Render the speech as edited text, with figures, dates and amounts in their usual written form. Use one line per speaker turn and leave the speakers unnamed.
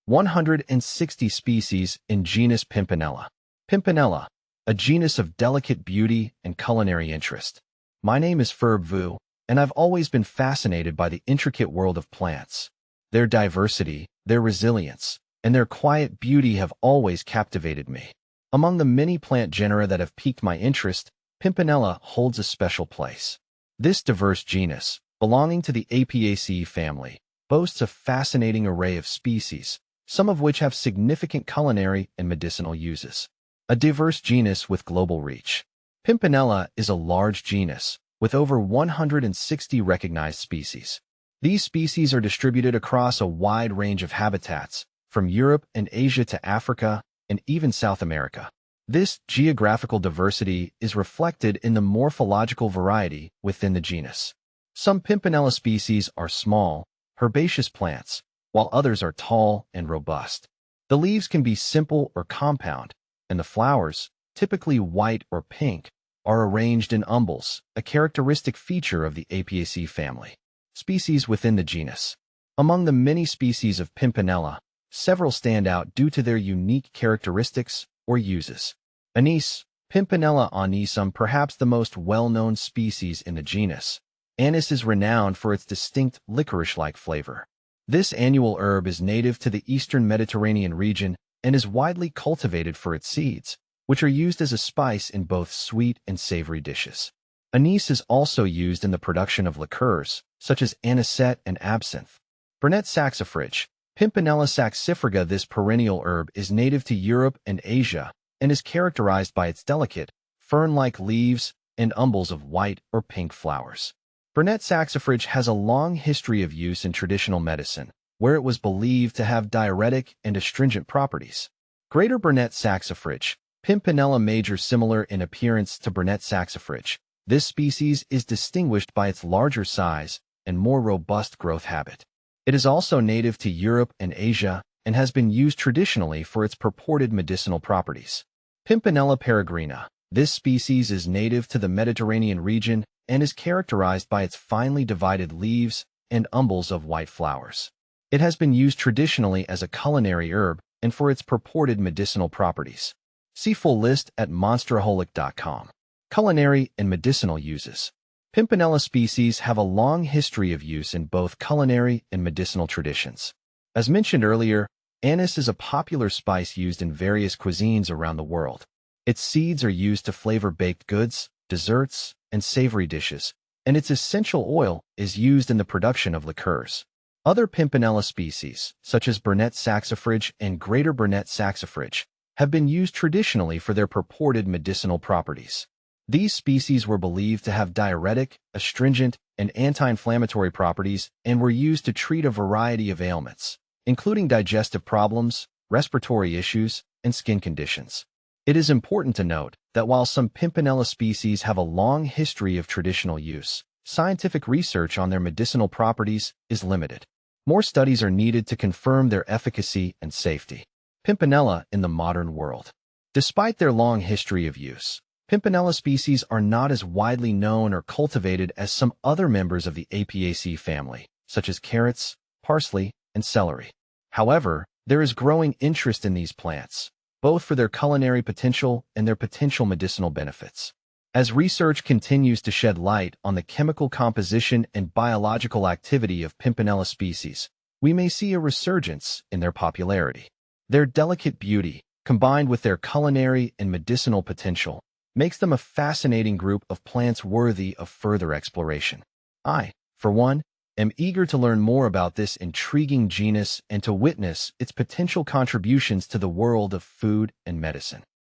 160 species in genus Pimpinella. Pimpinella, a genus of delicate beauty and culinary interest. My name is Ferb Vu, and I've always been fascinated by the intricate world of plants. Their diversity, their resilience, and their quiet beauty have always captivated me. Among the many plant genera that have piqued my interest, Pimpinella holds a special place. This diverse genus, belonging to the Apiaceae family, boasts a fascinating array of species, some of which have significant culinary and medicinal uses. A diverse genus with global reach. Pimpinella is a large genus, with over 160 recognized species. These species are distributed across a wide range of habitats, from Europe and Asia to Africa, and even South America. This geographical diversity is reflected in the morphological variety within the genus. Some Pimpinella species are small, herbaceous plants, while others are tall and robust. The leaves can be simple or compound, and the flowers, typically white or pink, are arranged in umbels, a characteristic feature of the Apiaceae family. Species within the genus. Among the many species of Pimpinella, several stand out due to their unique characteristics or uses. Anise, Pimpinella anisum, perhaps the most well-known species in the genus. Anise is renowned for its distinct licorice-like flavor. This annual herb is native to the eastern Mediterranean region and is widely cultivated for its seeds, which are used as a spice in both sweet and savory dishes. Anise is also used in the production of liqueurs, such as anisette and absinthe. Burnet saxifrage, Pimpinella saxifraga. This perennial herb is native to Europe and Asia and is characterized by its delicate, fern-like leaves and umbels of white or pink flowers. Burnet saxifrage has a long history of use in traditional medicine, where it was believed to have diuretic and astringent properties. Greater Burnet saxifrage, Pimpinella major, similar in appearance to Burnet saxifrage. This species is distinguished by its larger size and more robust growth habit. It is also native to Europe and Asia and has been used traditionally for its purported medicinal properties. Pimpinella peregrina. This species is native to the Mediterranean region and is characterized by its finely divided leaves and umbels of white flowers. It has been used traditionally as a culinary herb and for its purported medicinal properties. See full list at monsteraholic.com. Culinary and medicinal uses. Pimpinella species have a long history of use in both culinary and medicinal traditions. As mentioned earlier, anise is a popular spice used in various cuisines around the world. Its seeds are used to flavor baked goods, desserts, and savory dishes, and its essential oil is used in the production of liqueurs. Other Pimpinella species, such as Burnet saxifrage and Greater Burnet saxifrage, have been used traditionally for their purported medicinal properties. These species were believed to have diuretic, astringent, and anti-inflammatory properties and were used to treat a variety of ailments, including digestive problems, respiratory issues, and skin conditions. It is important to note that while some Pimpinella species have a long history of traditional use, scientific research on their medicinal properties is limited. More studies are needed to confirm their efficacy and safety. Pimpinella in the modern world. Despite their long history of use, Pimpinella species are not as widely known or cultivated as some other members of the Apiaceae family, such as carrots, parsley, and celery. However, there is growing interest in these plants, both for their culinary potential and their potential medicinal benefits. As research continues to shed light on the chemical composition and biological activity of Pimpinella species, we may see a resurgence in their popularity. Their delicate beauty, combined with their culinary and medicinal potential, makes them a fascinating group of plants worthy of further exploration. I, for one, am eager to learn more about this intriguing genus and to witness its potential contributions to the world of food and medicine.